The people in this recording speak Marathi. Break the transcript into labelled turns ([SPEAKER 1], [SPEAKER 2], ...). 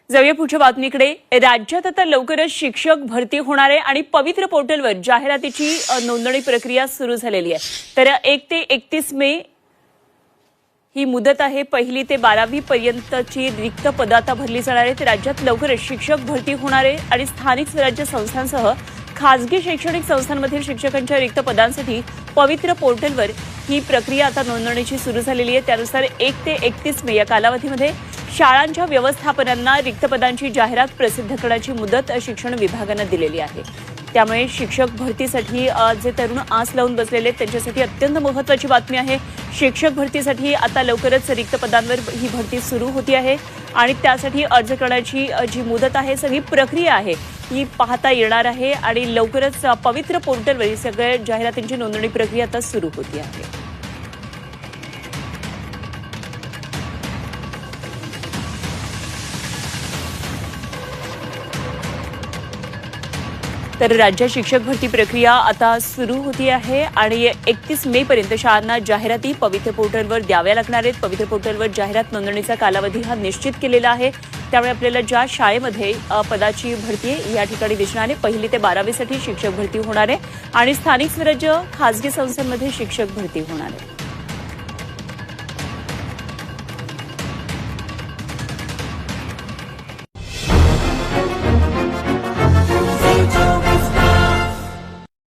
[SPEAKER 1] जाऊया पुढच्या बातमीकडे। राज्यात आता लवकरच शिक्षक भरती होणार आहे आणि पवित्र पोर्टलवर जाहिरातीची नोंदणी प्रक्रिया सुरू झालेली आहे। तर 1 ते 31 मे ही मुदत आहे। 1ली ते 12वी पर्यंतची रिक्त पदं आता भरली जाणार आहेत। राज्यात लवकरच शिक्षक भरती होणार आहे आणि स्थानिक स्वराज्य संस्थांसह खासगी शैक्षणिक संस्थांमधील शिक्षकांच्या रिक्त पदांसाठी पवित्र पोर्टलवर ही प्रक्रिया आता नोंदणीची सुरू झालेली आहे। त्यानुसार 1 ते 31 मे या कालावधीमध्ये शाळांच्या व्यवस्थापनांना रिक्त पदांची जाहिरात प्रसिद्ध करण्याची मुदत शिक्षण विभागाने दिलेली आहे। त्यामुळे शिक्षक भरतीसाठी जे तरुण आस लावून बसलेले त्यांच्यासाठी अत्यंत महत्त्वाची बातमी आहे। शिक्षक भरतीसाठी आता लवकरच रिक्त पदांवर ही भरती सुरू होती आहे आणि त्यासाठी अर्ज करण्याची जी मुदत आहे, सगळी प्रक्रिया आहे ही पाहता येणार आहे आणि लवकरच पवित्र पोर्टलवर सगळ्या जाहिरातींची नोंदणी प्रक्रिया आता सुरू होती आहे। तर राज्यात शिक्षक भरती प्रक्रिया आता सुरू होती आहे आणि 31 मे पर्यंत शाळांना जाहिराती पवित्र पोर्टलवर द्याव्या लागणार आहेत। पवित्र पोर्टलवर जाहिरात नोंदणीचा कालावधी हा निश्चित केलेला आहे। त्यामुळे आपल्याला ज्या शाळेमध्ये पदाची भरती आहे या ठिकाणी दिसणार आहे। 1ली ते 12वी साठी शिक्षक भरती होणार आहे आणि स्थानिक स्वराज्य खासगी संस्थांमध्ये शिक्षक भरती होणार आहे।